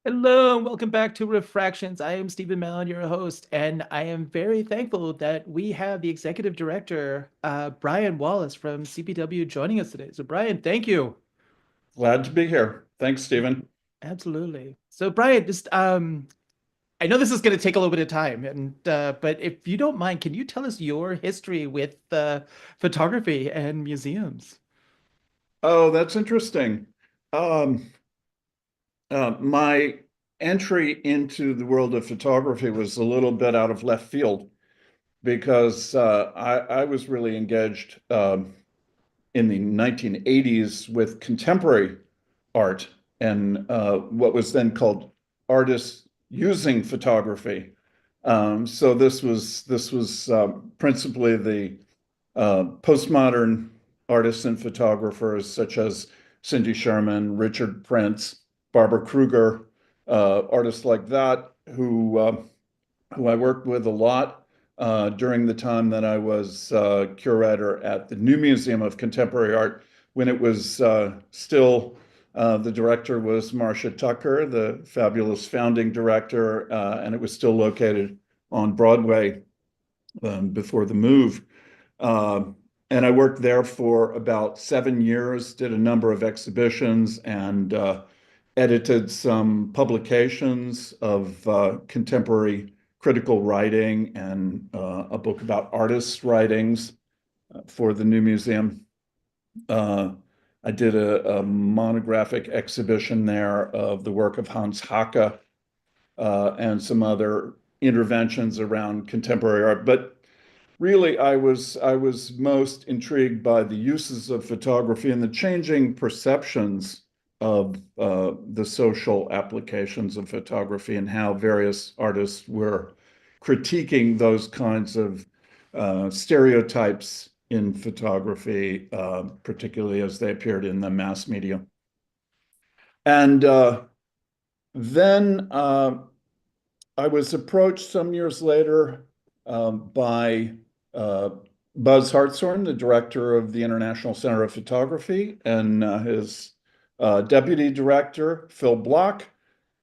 Hello and welcome back to Refractions. I am Stephen Mallon, your host, and I am very thankful that we have the executive director, Brian Wallis from CPW joining us today. So, Brian, thank you. Glad to be here. Thanks, Stephen. Absolutely. So, Brian, just I know this is going to take a little bit of time, and but if you don't mind, can you tell us your history with photography and museums? Oh, that's interesting. Um, my entry into the world of photography was a little bit out of left field because I was really engaged in the 1980s with contemporary art and what was then called artists using photography. So this was principally the postmodern artists and photographers such as Cindy Sherman, Richard Prince, Barbara Kruger, artists like that who I worked with a lot during the time that I was curator at the New Museum of Contemporary Art when it was still the director was Marcia Tucker, the fabulous founding director, and it was still located on Broadway before the move. Uh, and I worked there for about 7 years, did a number of exhibitions, and edited some publications of contemporary critical writing and a book about artists' writings for the new museum. Uh, I did a monographic exhibition there of the work of Hans Haacke and some other interventions around contemporary art. But really, I was most intrigued by the uses of photography and the changing perceptions of the social applications of photography and how various artists were critiquing those kinds of stereotypes in photography, particularly as they appeared in the mass media. And then I was approached some years later by uh, Buzz Hartshorn, the director of the International Center of Photography, and his deputy director, Phil Block,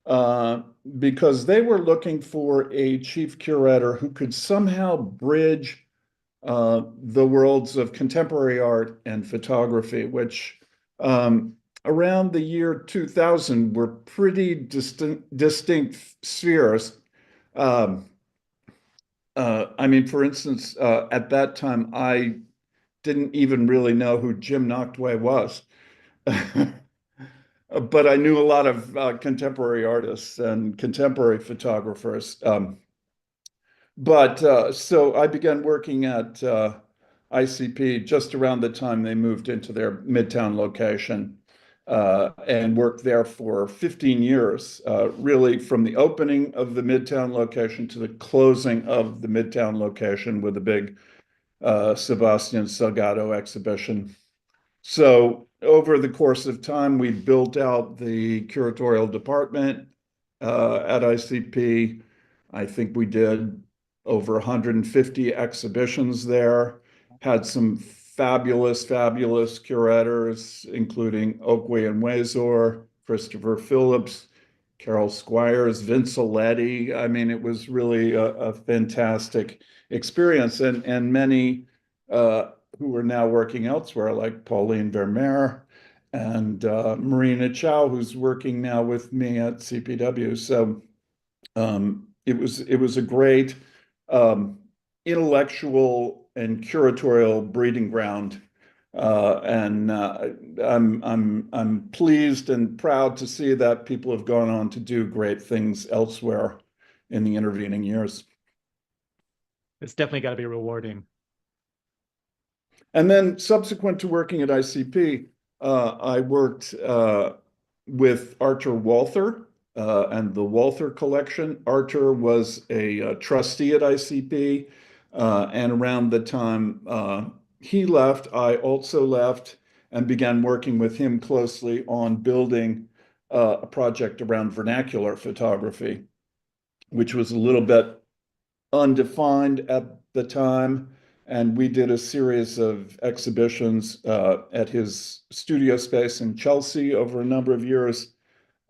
uh, because they were looking for a chief curator who could somehow bridge the worlds of contemporary art and photography, which around the year 2000 were pretty distinct spheres. Um, I mean, for instance, at that time, I didn't even really know who Jim Noctway was, but I knew a lot of contemporary artists and contemporary photographers. But so I began working at ICP just around the time they moved into their Midtown location and worked there for 15 years, really from the opening of the Midtown location to the closing of the Midtown location with a big Sebastian Salgado exhibition. So over the course of time, we built out the curatorial department at ICP. I think we did over 150 exhibitions there, had some fabulous curators, including Oakway and Wazor, Christopher Phillips, Carol Squires, Vince Aletti. I mean, it was really a fantastic experience, and many who are now working elsewhere, like Pauline Vermeer and Marina Chow, who's working now with me at CPW. So it was a great um, intellectual and curatorial breeding ground. And I'm pleased and proud to see that people have gone on to do great things elsewhere in the intervening years. It's definitely got to be rewarding. And then subsequent to working at ICP, I worked with Arthur Walther and the Walther Collection. Arthur was a trustee at ICP, and around the time he left, I also left and began working with him closely on building a project around vernacular photography, which was a little bit undefined at the time. And we did a series of exhibitions at his studio space in Chelsea over a number of years.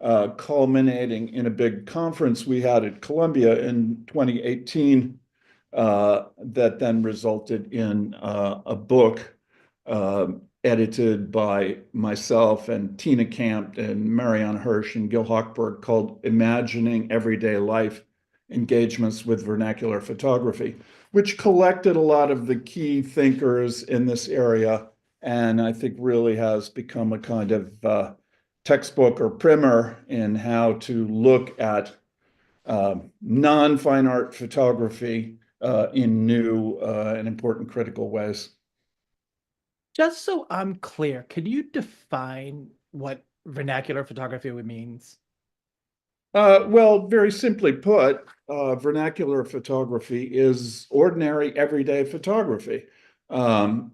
culminating in a big conference we had at Columbia in 2018 that then resulted in a book edited by myself and Tina Campt and Marianne Hirsch and Gil Hochberg called Imagining Everyday Life Engagements with Vernacular Photography, which collected a lot of the key thinkers in this area, and I think really has become a kind of textbook or primer in how to look at non-fine art photography in new and important critical ways. Just so I'm clear, can you define what vernacular photography means? Well, very simply put, vernacular photography is ordinary, everyday photography. And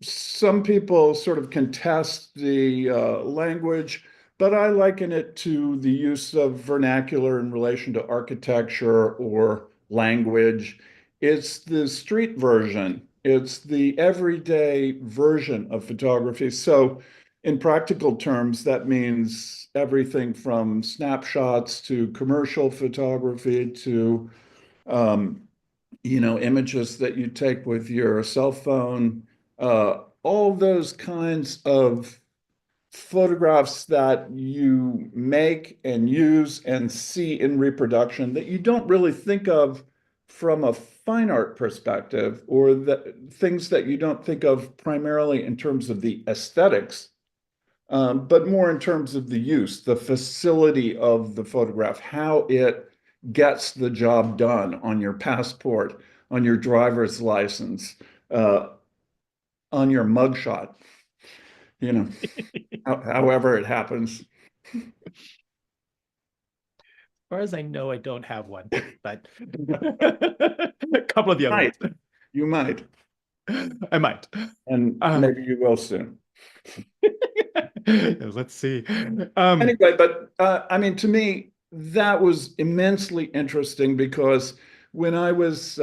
some people sort of contest the language, but I liken it to the use of vernacular in relation to architecture or language. It's the street version, it's the everyday version of photography. So, in practical terms, that means everything from snapshots to commercial photography to images that you take with your cell phone, all those kinds of photographs that you make and use and see in reproduction that you don't really think of from a fine art perspective, or the things that you don't think of primarily in terms of the aesthetics, but more in terms of the use, the facility of the photograph, how it gets the job done on your passport, on your driver's license, uh, on your mugshot, you know, however it happens. Far as I know, I don't have one, but a couple of the other Might, ones. you might, I might. and Um, maybe you will soon. let's see. Anyway, but I mean, to me, that was immensely interesting because when I was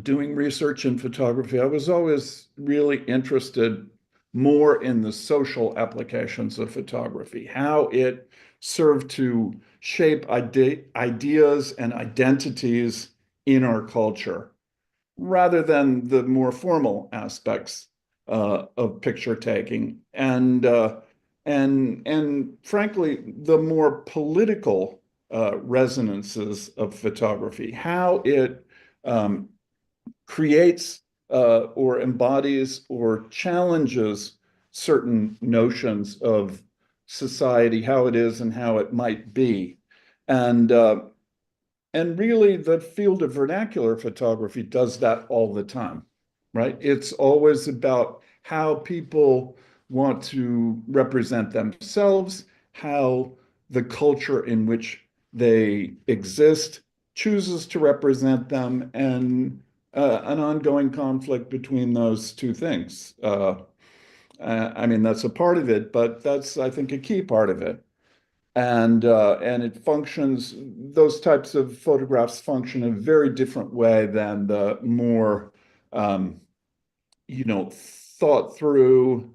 doing research in photography, I was always really interested more in the social applications of photography, how it served to shape ideas and identities in our culture, rather than the more formal aspects of picture taking, and frankly, the more political resonances of photography, how it creates or embodies or challenges certain notions of society, how it is and how it might be. And and really, the field of vernacular photography does that all the time, right? It's always about how people want to represent themselves, how the culture in which they exist chooses to represent them, and an ongoing conflict between those two things. I mean, that's a part of it, but that's, I think, a key part of it. And it functions, those types of photographs function in a very different way than the more um, thought through,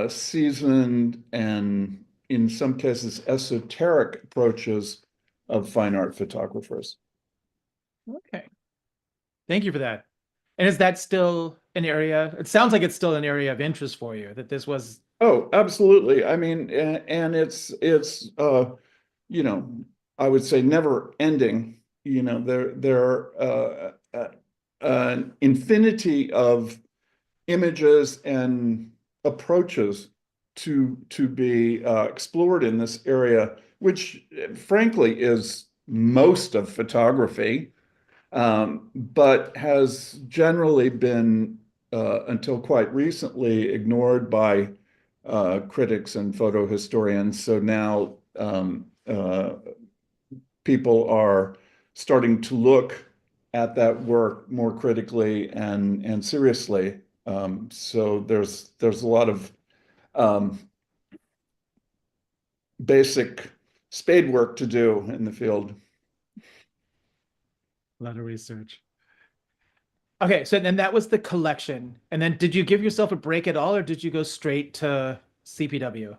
seasoned, and in some cases esoteric approaches of fine art photographers. Okay. Thank you for that. And is that still an area? It sounds like it's still an area of interest for you, that this was. Oh, absolutely. I mean, and it's you know, I would say never ending. There are an infinity of images and approaches to be explored in this area, which frankly is most of photography, but has generally been until quite recently ignored by critics and photo historians. So now people are starting to look at that work more critically and seriously. So there's a lot of um, basic spade work to do in the field. A lot of research. Okay, so then that was the collection. And then did you give yourself a break at all, or did you go straight to CPW?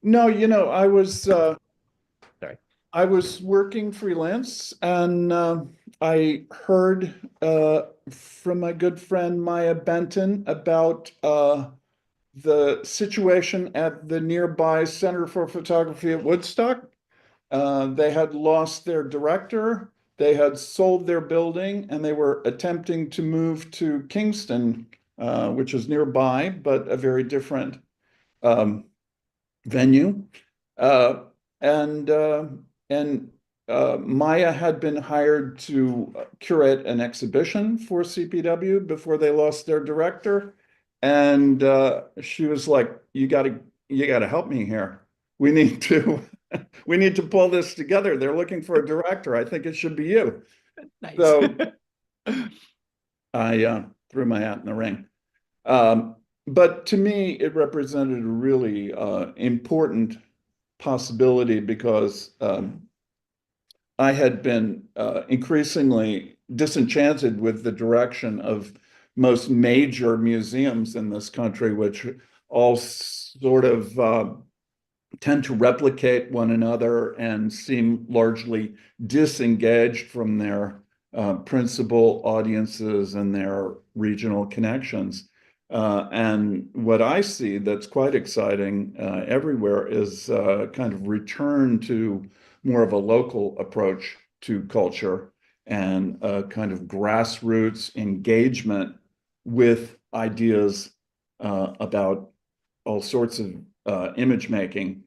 No, Sorry. I was working freelance and I heard from my good friend Maya Benton about the situation at the nearby Center for Photography at Woodstock. They had lost their director, they had sold their building, and they were attempting to move to Kingston, which is nearby, but a very different um, venue. Uh, and uh, and Maya had been hired to curate an exhibition for CPW before they lost their director. And she was like, you gotta help me here. We need to we need to pull this together. They're looking for a director. I think it should be you." Nice. So I threw my hat in the ring. Um, but to me, it represented a really important possibility because I had been increasingly disenchanted with the direction of most major museums in this country, which all sort of tend to replicate one another and seem largely disengaged from their principal audiences and their regional connections. And what I see that's quite exciting everywhere is kind of return to more of a local approach to culture and a kind of grassroots engagement with ideas about all sorts of image making.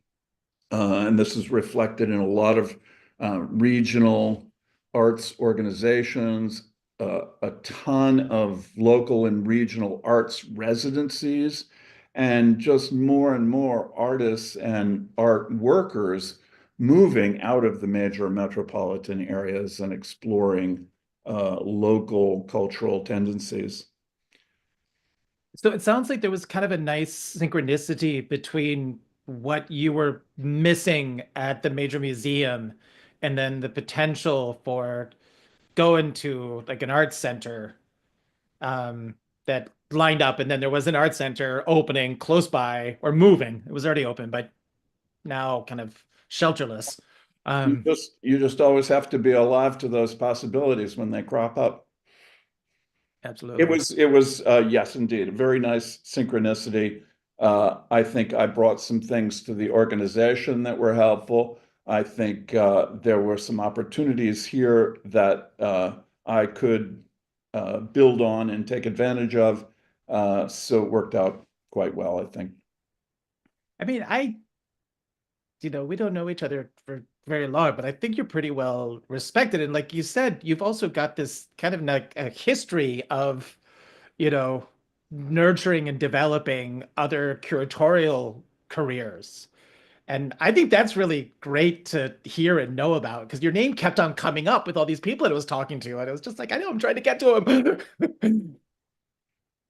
And this is reflected in a lot of regional arts organizations, a ton of local and regional arts residencies, and just more and more artists and art workers moving out of the major metropolitan areas and exploring local cultural tendencies. So it sounds like there was kind of a nice synchronicity between what you were missing at the major museum and then the potential for going to like an art center that lined up, and then there was an art center opening close by or moving. It was already open, but now kind of shelterless. You Um, just you just always have to be alive to those possibilities when they crop up. It Absolutely. was it was yes, indeed, a very nice synchronicity. I think I brought some things to the organization that were helpful. I think there were some opportunities here that I could build on and take advantage of. So it worked out quite well, I think. I mean, we don't know each other for very long, but I think you're pretty well respected. And like you said, you've also got this kind of like a history of, you know, nurturing and developing other curatorial careers. And I think that's really great to hear and know about because your name kept on coming up with all these people that I was talking to. And it was just like, I know I'm trying to get to him.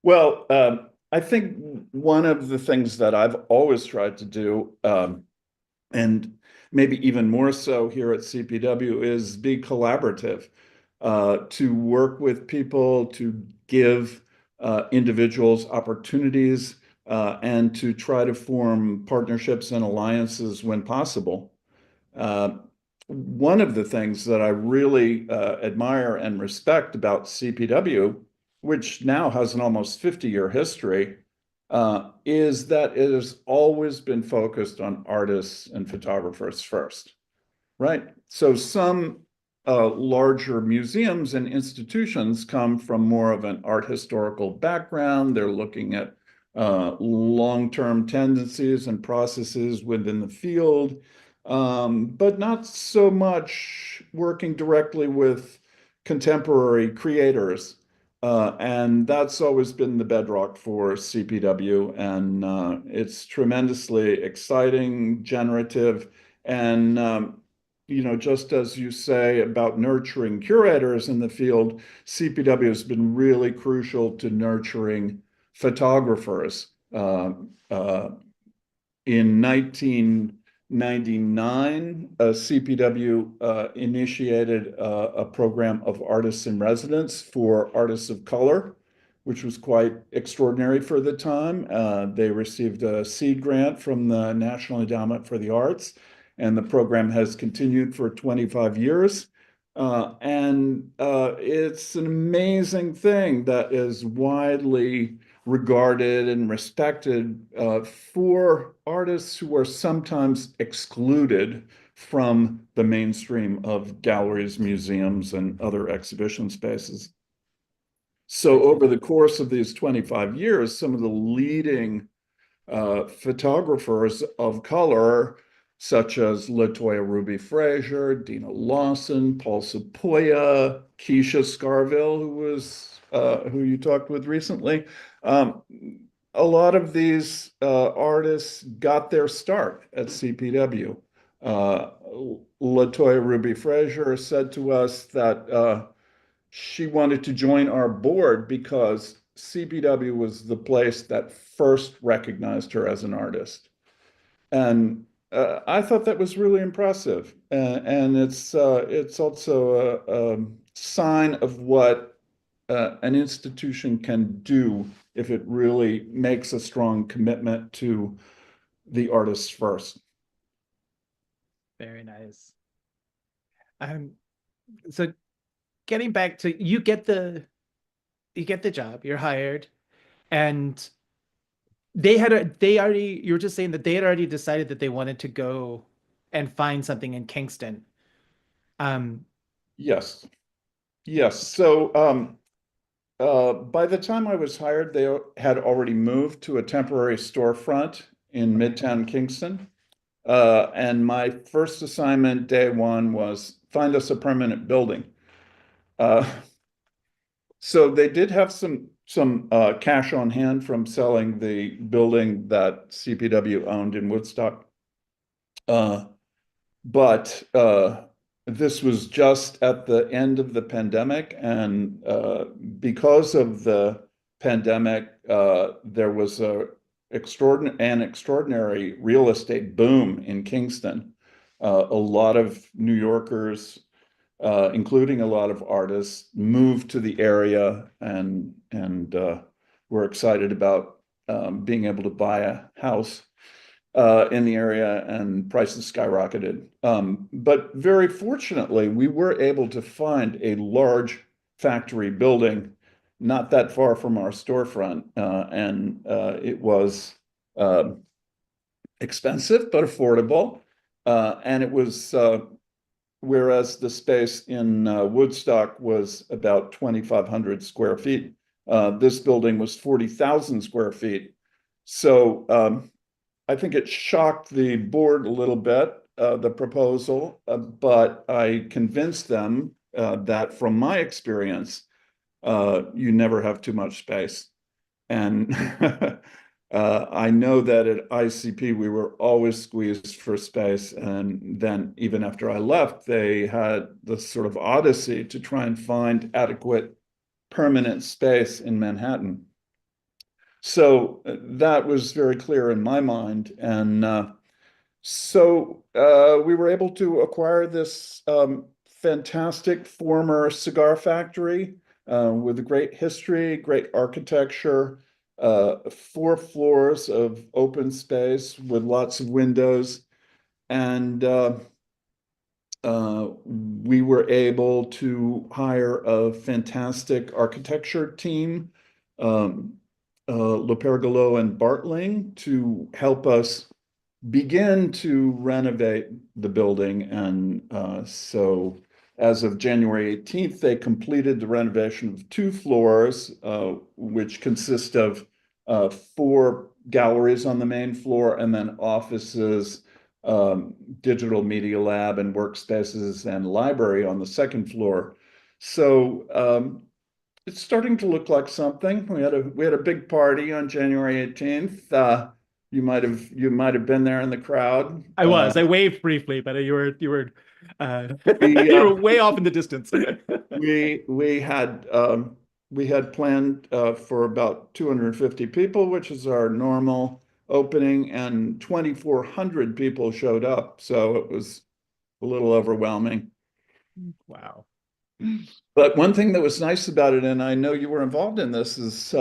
Well, I think one of the things that I've always tried to do, and maybe even more so here at CPW, is be collaborative, to work with people, to give individuals opportunities, and to try to form partnerships and alliances when possible. Uh, One of the things that I really admire and respect about CPW, which now has an almost 50-year history, is that it has always been focused on artists and photographers first, right? So some larger museums and institutions come from more of an art historical background. They're looking at long-term tendencies and processes within the field, but not so much working directly with contemporary creators. And that's always been the bedrock for CPW, and it's tremendously exciting, generative, and just as you say about nurturing curators in the field, CPW has been really crucial to nurturing photographers. In 1999, CPW initiated a program of artists in residence for artists of color. which was quite extraordinary for the time. They received a seed grant from the National Endowment for the Arts, and the program has continued for 25 years. And it's an amazing thing that is widely regarded and respected for artists who are sometimes excluded from the mainstream of galleries, museums, and other exhibition spaces. So over the course of these 25 years, some of the leading photographers of color, such as LaToya Ruby Frazier, Dina Lawson, Paul Sepoya, Keisha Scarville, who you talked with recently. A lot of these artists got their start at CPW. LaToya Ruby Frazier said to us that she wanted to join our board because CPW was the place that first recognized her as an artist. And I thought that was really impressive. And it's also a sign of what an institution can do if it really makes a strong commitment to the artists first. Very nice. Um, so getting back to you get the job, you're hired, and you were just saying that they had already decided that they wanted to go and find something in Kingston. Um, Yes, yes. So by the time I was hired, they had already moved to a temporary storefront in Midtown Kingston. And my first assignment, day one, was find us a permanent building. Uh, so they did have some cash on hand from selling the building that CPW owned in Woodstock. Uh, but this was just at the end of the pandemic, and because of the pandemic, there was an extraordinary real estate boom in Kingston. A lot of New Yorkers, including a lot of artists, moved to the area and were excited about being able to buy a house in the area, and prices skyrocketed. But very fortunately, we were able to find a large factory building not that far from our storefront, and it was expensive but affordable. And it was whereas the space in Woodstock was about 2,500 square feet. This building was 40,000 square feet. So I think it shocked the board a little bit, the proposal, but I convinced them that from my experience, you never have too much space. And I know that at ICP, we were always squeezed for space. And then even after I left, they had this sort of odyssey to try and find adequate permanent space in Manhattan. So that was very clear in my mind. And we were able to acquire this fantastic former cigar factory with a great history, great architecture, 4 floors of open space with lots of windows. And we were able to hire a fantastic architecture team, Lopergolo and Bartling, to help us begin to renovate the building. And so as of January 18th, they completed the renovation of 2 floors, which consist of 4 galleries on the main floor, and then offices, digital media lab and workspaces, and library on the second floor. So it's starting to look like something. We had a big party on January 18th. You might have been there in the crowd. I waved briefly, but you were We you were way off in the distance. we had planned for about 250 people, which is our normal opening, and 2,400 people showed up. So it was a little overwhelming. Wow. But one thing that was nice about it, and I know you were involved in this, is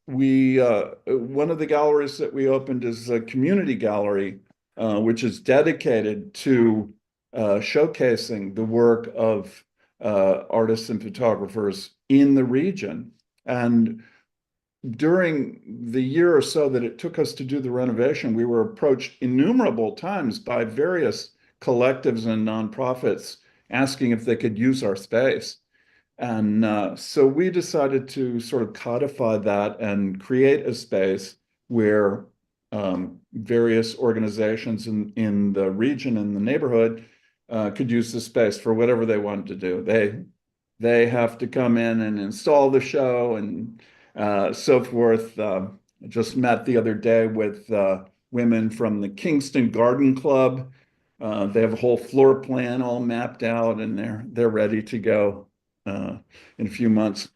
we one of the galleries that we opened is a community gallery, which is dedicated to showcasing the work of artists and photographers in the region. And during the year or so that it took us to do the renovation, we were approached innumerable times by various collectives and nonprofits asking if they could use our space. And so we decided to sort of codify that and create a space where various organizations in the region and the neighborhood could use the space for whatever they wanted to do. They have to come in and install the show and so forth. Just met the other day with women from the Kingston Garden Club. They have a whole floor plan all mapped out, and they're ready to go in a few months.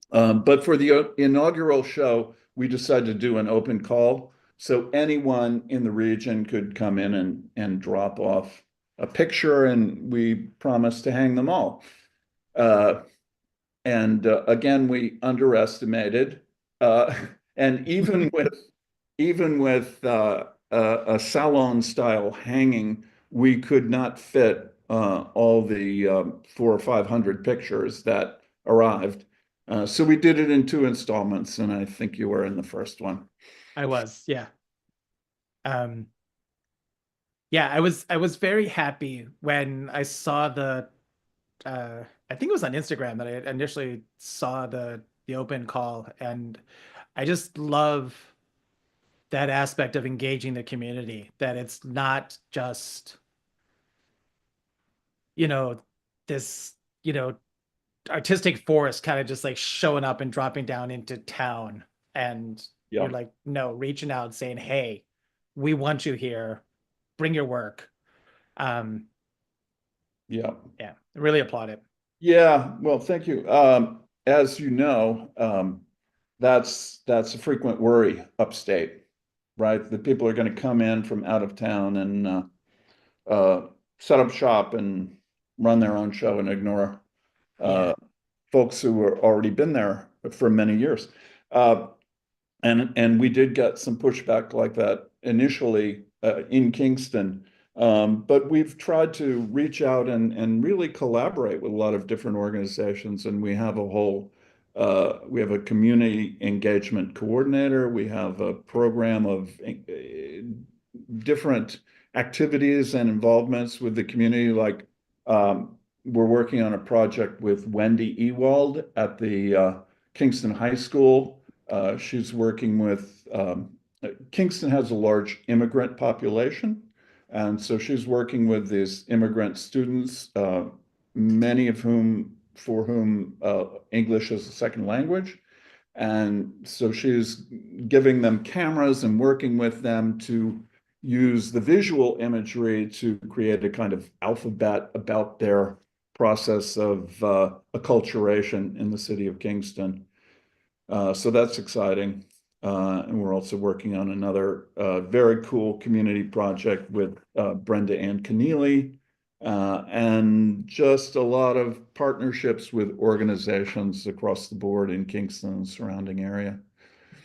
But for the inaugural show, we decided to do an open call, so anyone in the region could come in and drop off a picture, and we promised to hang them all. And again, we underestimated, and even with a salon style hanging, we could not fit all the 400 or 500 pictures that arrived. So we did it in 2 installments, and I think you were in the first one. I was, yeah. Um, yeah, I was very happy when I saw I think it was on Instagram that I initially saw the open call, and I just love that aspect of engaging the community, that it's not just, you know, this, artistic force kind of just like showing up and dropping down into town. And you're Yeah, like, no, reaching out and saying, hey, we want you here, bring your work. Um, yeah. yeah, really applaud it. Yeah, well, thank you. As you know, that's a frequent worry upstate, right? The people are going to come in from out of town and uh, set up shop and run their own show and ignore Yeah, uh, folks who are already been there for many years. Uh, and we did get some pushback like that initially in Kingston. But we've tried to reach out and really collaborate with a lot of different organizations. And we have we have a community engagement coordinator. We have a program of different activities and involvements with the community. Like we're working on a project with Wendy Ewald at the Kingston High School. She's working with Kingston has a large immigrant population, and so she's working with these immigrant students, many of whom for whom English is a second language. And so she's giving them cameras and working with them to use the visual imagery to create a kind of alphabet about their process of acculturation in the city of Kingston. So that's exciting. And we're also working on another very cool community project with Brenda Ann Keneally, and just a lot of partnerships with organizations across the board in Kingston and surrounding area.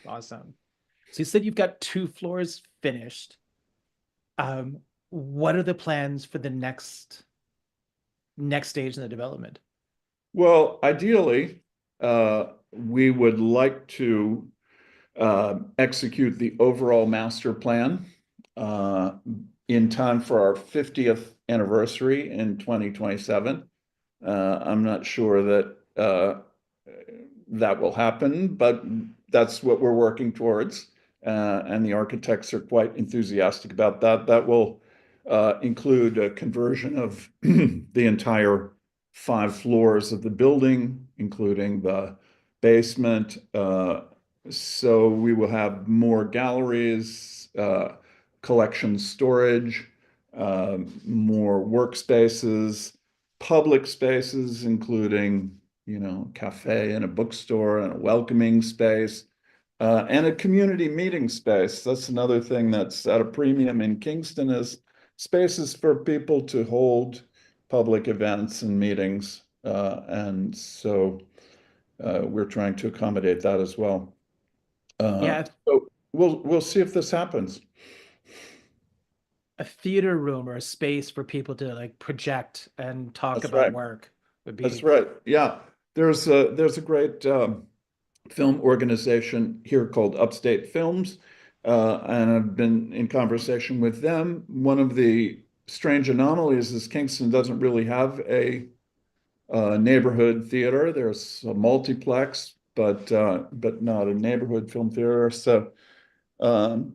awesome. So you said you've got 2 floors finished. Um, what are the plans for the next stage in the development? Well, ideally, we would like to execute the overall master plan uh, in time for our 50th anniversary in 2027. I'm not sure that that will happen, but that's what we're working towards. And the architects are quite enthusiastic about that. That will include a conversion of the entire 5 floors of the building, including the basement. So we will have more galleries, collection storage, more workspaces, public spaces, including, cafe and a bookstore and a welcoming space, and a community meeting space. That's another thing that's at a premium in Kingston is spaces for people to hold public events and meetings. And so we're trying to accommodate that as well. Yeah, So we'll see if this happens. a theater room or a space for people to like project and talk That's about right. work would That's be right. Yeah. There's a great film organization here called Upstate Films, and I've been in conversation with them. One of the strange anomalies is Kingston doesn't really have a neighborhood theater. There's a multiplex, but not a neighborhood film theater. So, um,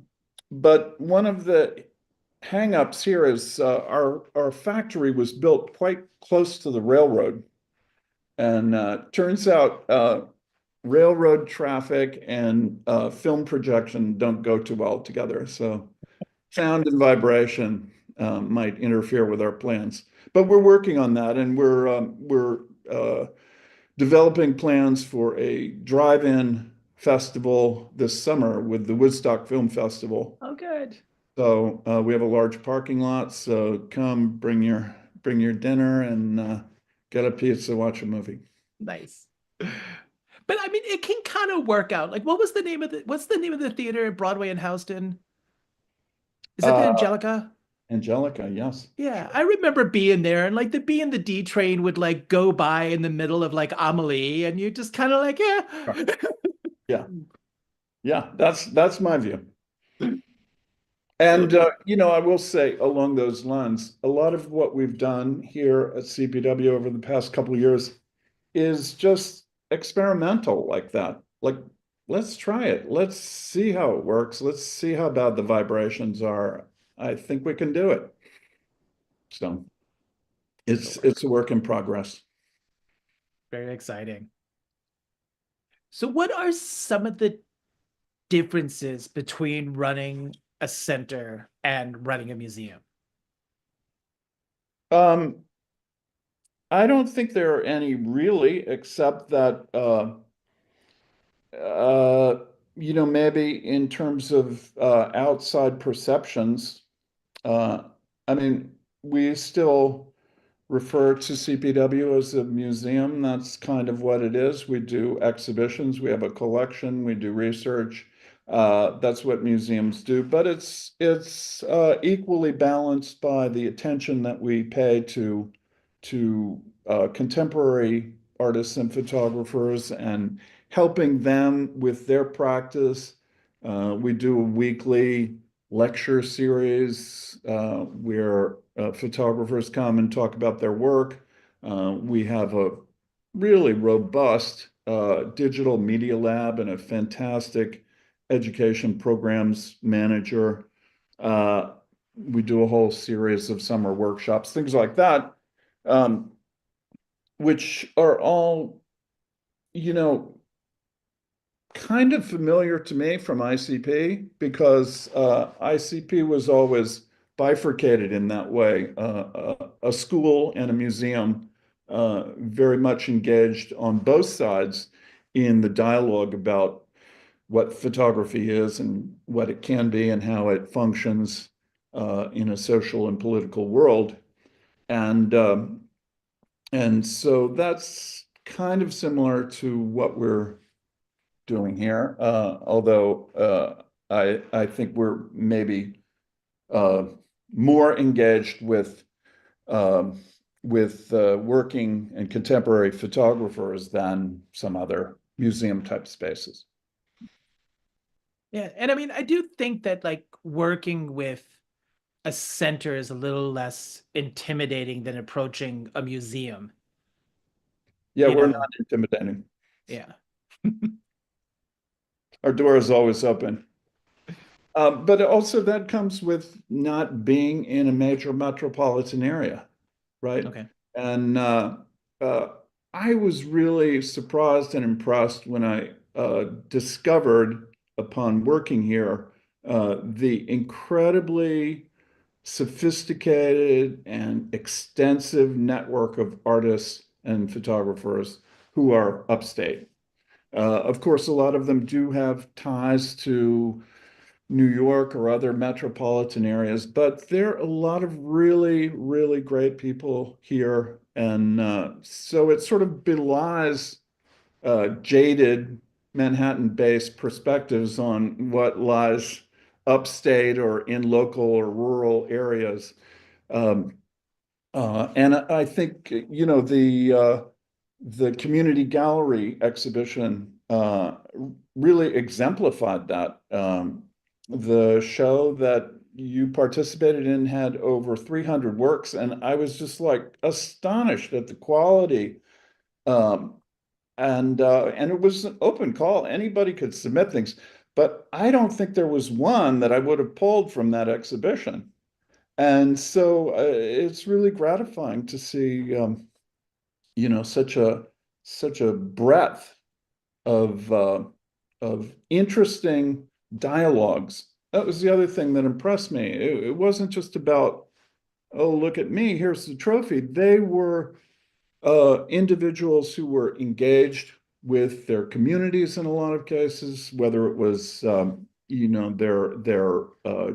but one of the hangups here is our factory was built quite close to the railroad, and turns out railroad traffic and film projection don't go too well together. So sound and vibration might interfere with our plans. But we're working on that, and we're developing plans for a drive-in festival this summer with the Woodstock Film Festival. oh good. So we have a large parking lot. So come, bring your dinner, and get a pizza, watch a movie. Nice. But I mean, it can kind of work out. Like, what's the name of the theater at Broadway in Houston? Is that the Uh, Angelica? Angelica, yes, Yeah, sure. I remember being there, and like the B and the D train would like go by in the middle of like Amelie, and you just kind of like, Sure. yeah. Yeah, yeah, that's my view. And I will say along those lines, a lot of what we've done here at CPW over the past couple of years is just experimental like that. Like, let's try it. Let's see how it works. Let's see how bad the vibrations are. I think we can do it. So it's a work in progress. Very exciting. So, what are some of the differences between running a center and running a museum? Um, I don't think there are any really, except that uh, maybe in terms of outside perceptions, uh, I mean, we still refer to CPW as a museum. That's kind of what it is. We do exhibitions, we have a collection, we do research. That's what museums do, but it's equally balanced by the attention that we pay to contemporary artists and photographers and helping them with their practice. We do a weekly lecture series where photographers come and talk about their work. We have a really robust digital media lab and a fantastic education programs manager. Uh, we do a whole series of summer workshops, things like that, um, which are all, you know, kind of familiar to me from ICP because ICP was always bifurcated in that way. A school and a museum very much engaged on both sides in the dialogue about what photography is and what it can be and how it functions in a social and political world. And so that's kind of similar to what we're doing here. Although I think we're maybe uh, more engaged um, with working and contemporary photographers than some other museum type spaces. Yeah, and I mean, I do think that like working with a center is a little less intimidating than approaching a museum, Yeah, you we're not know? intimidating. Yeah. Our door is always open. But also that comes with not being in a major metropolitan area, right? Okay. And uh, I was really surprised and impressed when I discovered upon working here the incredibly sophisticated and extensive network of artists and photographers who are upstate. Of course, a lot of them do have ties to New York or other metropolitan areas, but there are a lot of really, really great people here And so it sort of belies jaded Manhattan-based perspectives on what lies upstate or in local or rural areas. Um, and I think, the community gallery exhibition really exemplified that. The show that you participated in had over 300 works, and I was just like astonished at the quality. Um, and it was an open call. Anybody could submit things, but I don't think there was one that I would have pulled from that exhibition. And so it's really gratifying to see, such a breadth of interesting dialogues. That was the other thing that impressed me. It wasn't just about, oh, look at me, here's the trophy. They were individuals who were engaged with their communities in a lot of cases, whether it was their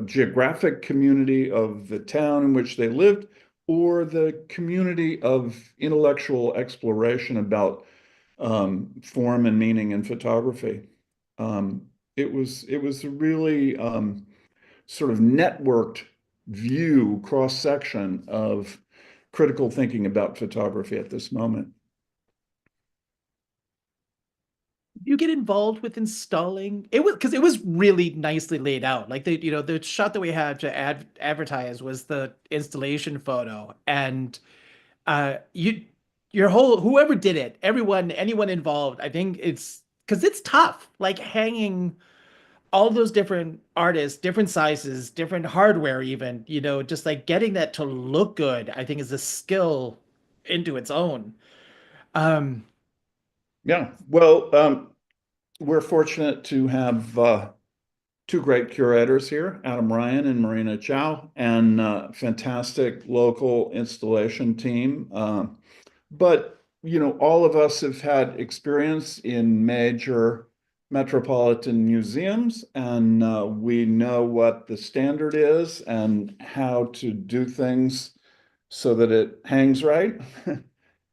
geographic community of the town in which they lived, or the community of intellectual exploration about form and meaning in photography. It was a really sort of networked view, cross section of critical thinking about photography at this moment. You get involved with installing it was because it was really nicely laid out. Like the shot that we had to advertise was the installation photo, and you your whole whoever did it, anyone involved, I think it's because it's tough, like hanging all those different artists, different sizes, different hardware, even, just like getting that to look good, I think is a skill into its own. Um, Yeah, well, we're fortunate to have two great curators here, Adam Ryan and Marina Chow, and fantastic local installation team. But, all of us have had experience in major metropolitan museums, and we know what the standard is and how to do things so that it hangs right.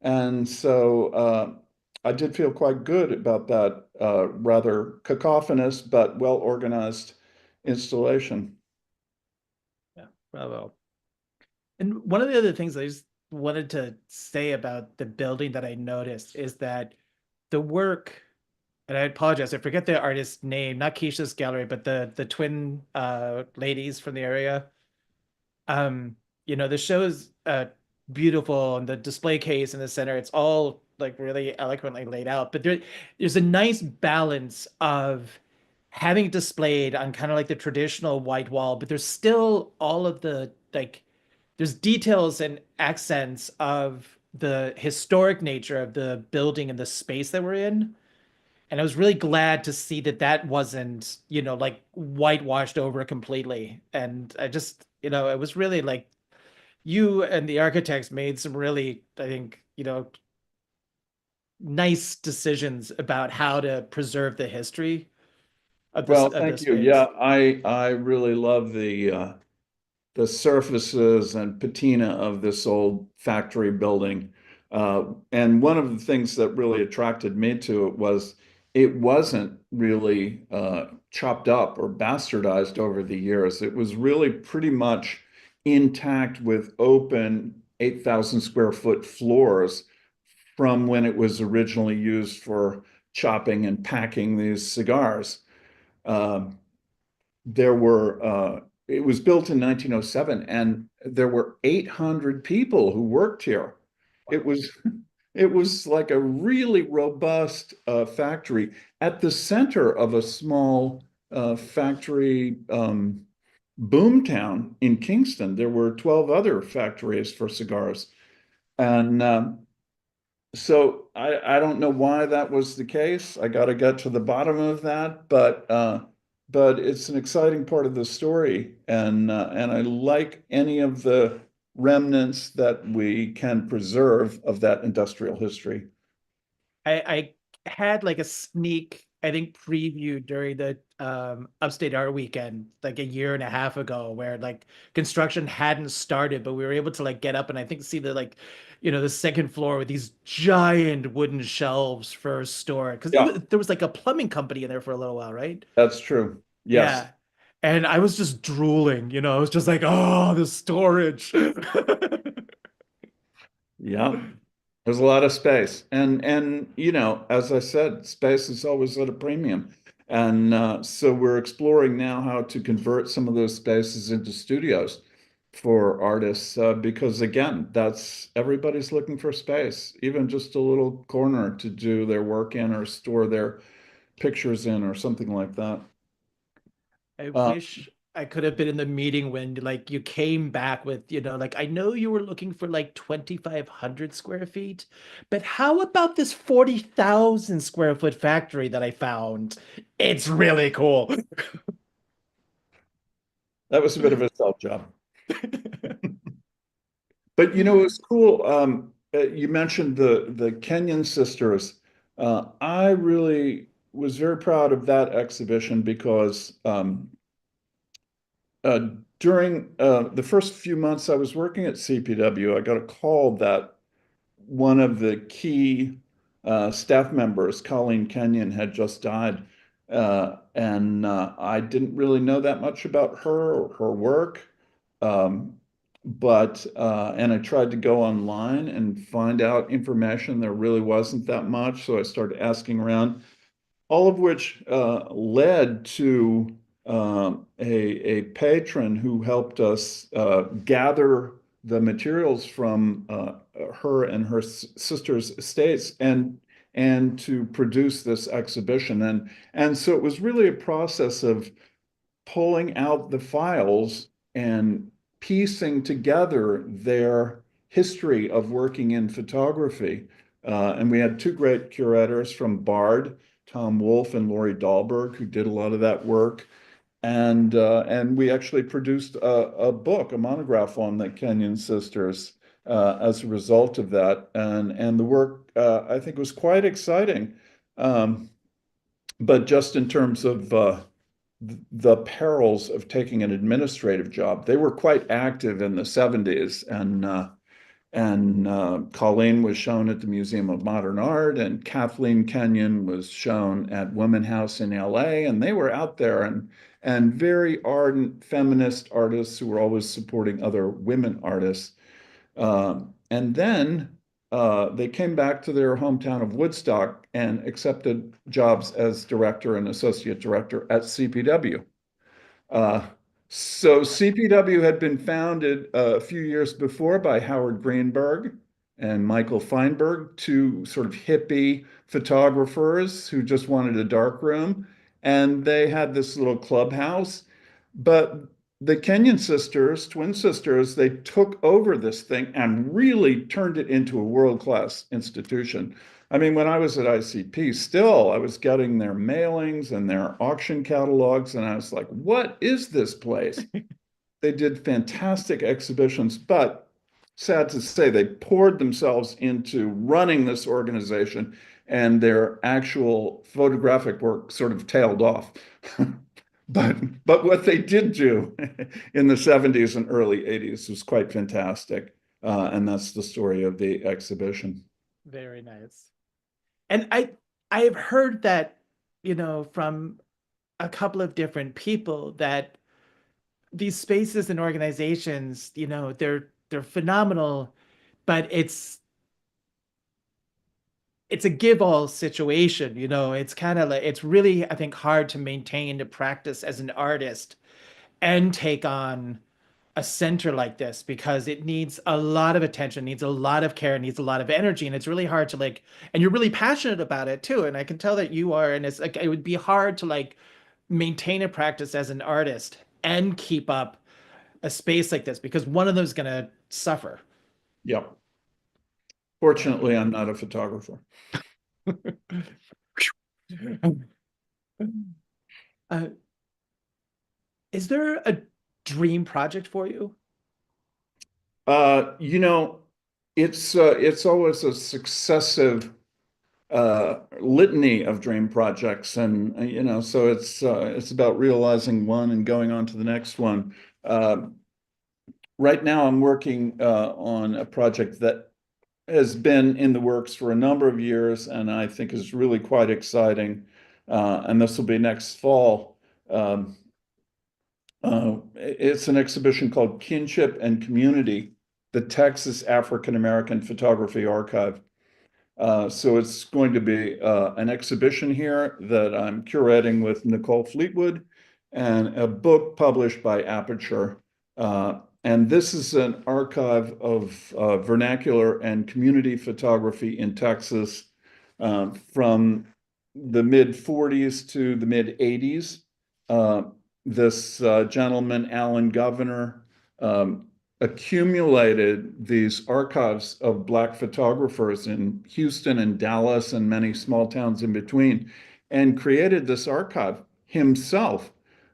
And so I did feel quite good about that rather cacophonous but well-organized installation. yeah, bravo. And one of the other things I just wanted to say about the building that I noticed is that the work, and I apologize, I forget the artist's name, not Keisha's gallery, but the twin ladies from the area. Um, the show is beautiful, and the display case in the center, it's all like really eloquently laid out. But there's a nice balance of having it displayed on kind of like the traditional white wall, but there's still all of the like there's details and accents of the historic nature of the building and the space that we're in. And I was really glad to see that that wasn't, like whitewashed over completely. And I just, it was really like you and the architects made some really, I think, nice decisions about how to preserve the history of this Well, of thank this you. Yeah, space. I really love the surfaces and patina of this old factory building. And one of the things that really attracted me to it was it wasn't really chopped up or bastardized over the years. It was really pretty much intact with open 8,000 square foot floors from when it was originally used for chopping and packing these cigars. Um, it was built in 1907, and there were 800 people who worked here. It Wow. was it was like a really robust factory at the center of a small factory boom town in Kingston. There were 12 other factories for cigars, and so I don't know why that was the case. I got to get to the bottom of that, but it's an exciting part of the story, and I like any of the remnants that we can preserve of that industrial history. I had like a sneak I think previewed during the Upstate Art Weekend like a year and a half ago, where like construction hadn't started, but we were able to like get up and I think see the like, the second floor with these giant wooden shelves for a store because Yeah, there was like a plumbing company in there for a little while, right? that's true. Yes. Yeah. And I was just drooling, I was just like, oh, the storage. Yeah. There's a lot of space. And as I said, space is always at a premium. And so we're exploring now how to convert some of those spaces into studios for artists because again, that's everybody's looking for space, even just a little corner to do their work in or store their pictures in or something like that. I Uh, wish I could have been in the meeting when like you came back with, like I know you were looking for like 2,500 square feet, but how about this 40,000 square foot factory that I found? It's really cool. that was a bit of a sell job. But it was cool. You mentioned the Kenyan sisters. I really was very proud of that exhibition because uh, during the first few months I was working at CPW, I got a call that one of the key staff members, Colleen Kenyon, had just died. And I didn't really know that much about her or her work. Um, and I tried to go online and find out information. There really wasn't that much. So I started asking around, all of which led to a patron who helped us gather the materials from her and her sister's estates and to produce this exhibition. And so it was really a process of pulling out the files and piecing together their history of working in photography. And we had two great curators from Bard, Tom Wolfe and Lori Dahlberg, who did a lot of that work. And we actually produced a book, a monograph on the Kenyan sisters as a result of that. And the work, I think, was quite exciting. Um, but just in terms of the perils of taking an administrative job. They were quite active in the 70s, and Colleen was shown at the Museum of Modern Art, and Kathleen Kenyon was shown at Women House in LA, and they were out there and very ardent feminist artists who were always supporting other women artists. And then they came back to their hometown of Woodstock and accepted jobs as director and associate director at CPW. Uh, so CPW had been founded a few years before by Howard Greenberg and Michael Feinberg, two sort of hippie photographers who just wanted a dark room. And they had this little clubhouse. But the Kenyan sisters, twin sisters, they took over this thing and really turned it into a world-class institution. I mean, when I was at ICP, still, I was getting their mailings and their auction catalogs, and I was like, what is this place? They did fantastic exhibitions, but sad to say, they poured themselves into running this organization, and their actual photographic work sort of tailed off. But what they did do in the 70s and early 80s was quite fantastic. And that's the story of the exhibition. Very nice. And I've heard that, from a couple of different people that these spaces and organizations, they're phenomenal, but it's a give all situation, it's kind of like it's really, I think, hard to maintain the practice as an artist and take on a center like this because it needs a lot of attention, needs a lot of care, needs a lot of energy, and it's really hard to like, and you're really passionate about it too, and I can tell that you are, and it's like it would be hard to like maintain a practice as an artist and keep up a space like this because one of them is going to suffer. Yeah. Yeah. Fortunately, I'm not a photographer. Uh, is there a dream project for you? Uh, you know, it's always a successive litany of dream projects, and so it's about realizing one and going on to the next one. Right now, I'm working on a project that has been in the works for a number of years, and I think is really quite exciting. And this will be next fall. It's an exhibition called Kinship and Community, the Texas African American Photography Archive. So it's going to be an exhibition here that I'm curating with Nicole Fleetwood, and a book published by Aperture. And this is an archive of vernacular and community photography in Texas from the mid 40s to the mid 80s. This gentleman, Alan Governor, accumulated these archives of Black photographers in Houston and Dallas and many small towns in between, and created this archive himself.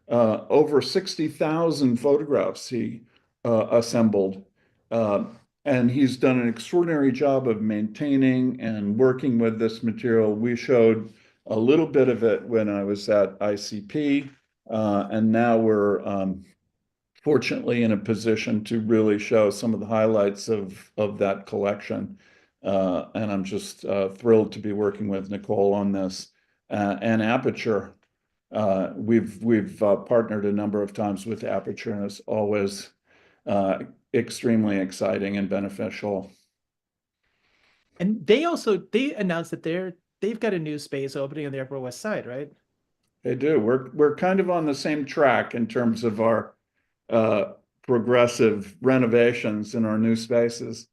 Over 60,000 photographs he assembled. And he's done an extraordinary job of maintaining and working with this material. We showed a little bit of it when I was at ICP, and now we're fortunately in a position to really show some of the highlights of that collection. And I'm just thrilled to be working with Nicole on this. And Aperture, we've partnered a number of times with Aperture, and it's always extremely exciting and beneficial. And they announced that they've got a new space opening on the Upper West Side, right? They do. We're kind of on the same track in terms of our progressive renovations in our new spaces.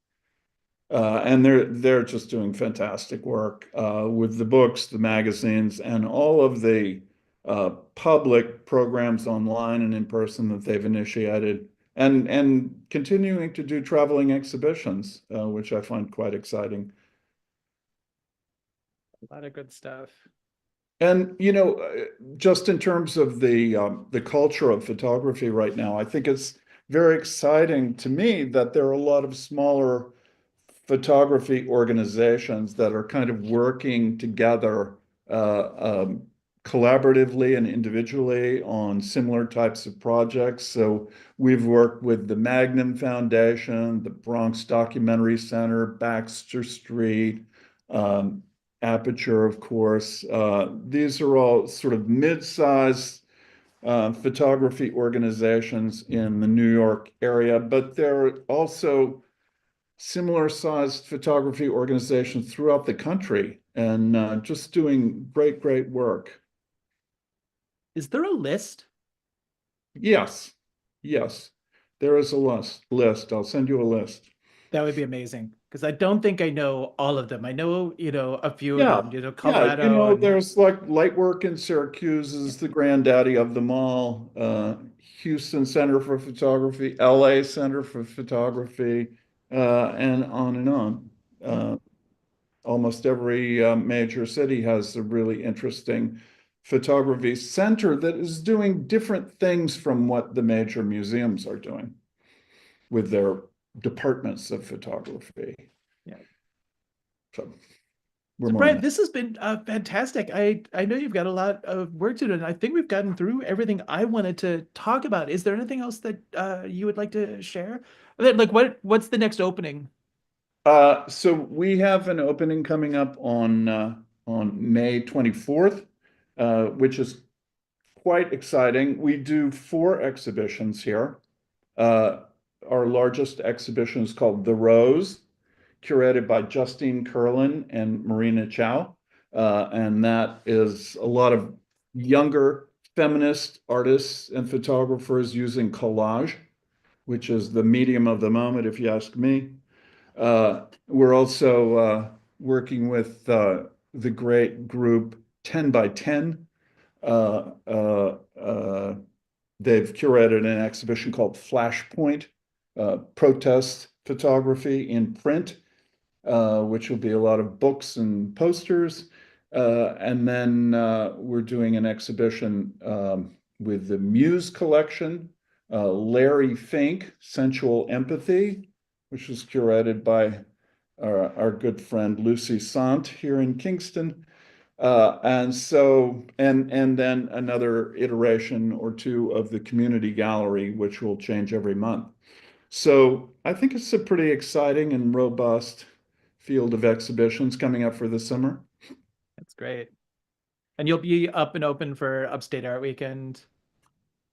And they're just doing fantastic work with the books, the magazines, and all of the public programs online and in person that they've initiated, and continuing to do traveling exhibitions, which I find quite exciting. A lot of good stuff. And just in terms of the culture of photography right now, I think it's very exciting to me that there are a lot of smaller photography organizations that are kind of working together collaboratively and individually on similar types of projects. So we've worked with the Magnum Foundation, the Bronx Documentary Center, Baxter Street, Aperture, of course. These are all sort of mid-sized photography organizations in the New York area, but there are also similar sized photography organizations throughout the country, and just doing great work. Is there a list? Yes, yes, there is a list. I'll send you a list. That would be amazing, because I don't think I know all of them. I know, a few of Yeah, them, yeah, Colorado and there's like Lightwork in Syracuse is the granddaddy of them all. Houston Center for Photography, LA Center for Photography, and on and on. Almost every major city has a really interesting photography center that is doing different things from what the major museums are doing with their departments of photography. yeah. So we're So more on Brian, that. this has been fantastic. I know you've got a lot of work to do, and I think we've gotten through everything I wanted to talk about. Is there anything else that you would like to share? Like what's the next opening? So we have an opening coming up on May 24th, which is quite exciting. We do 4 exhibitions here. Our largest exhibition is called The Rose, curated by Justine Curlin and Marina Chow. And that is a lot of younger feminist artists and photographers using collage, which is the medium of the moment, if you ask me. We're also working with the great group 10 by 10. They've curated an exhibition called Flashpoint, protest photography in print, which will be a lot of books and posters. And then we're doing an exhibition with the Muse collection, Larry Fink, Sensual Empathy, which was curated by our good friend Lucy Sant here in Kingston. And then another iteration or two of the community gallery, which will change every month. So I think it's a pretty exciting and robust field of exhibitions coming up for the summer. That's great. And you'll be up and open for Upstate Art Weekend.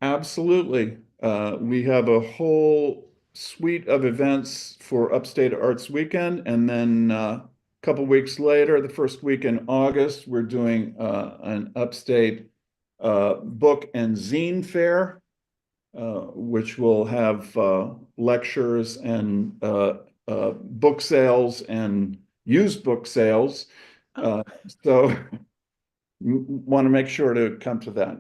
Absolutely. We have a whole suite of events for Upstate Arts Weekend, and then a couple weeks later, the first week in August, we're doing an Upstate book and zine fair, which will have lectures and book sales and used book sales. So want to make sure to come to that.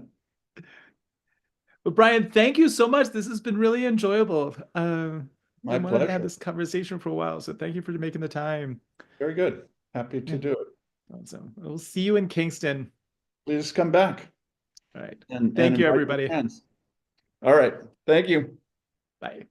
But Brian, thank you so much. This has been really enjoyable. My Been wanting to have pleasure. this conversation for a while, so thank you for making the time. Very good. Happy to do it. Awesome. We'll see you in Kingston. Please come back All right. and Thank you, invite your everybody. friends. All right. Thank you. Bye.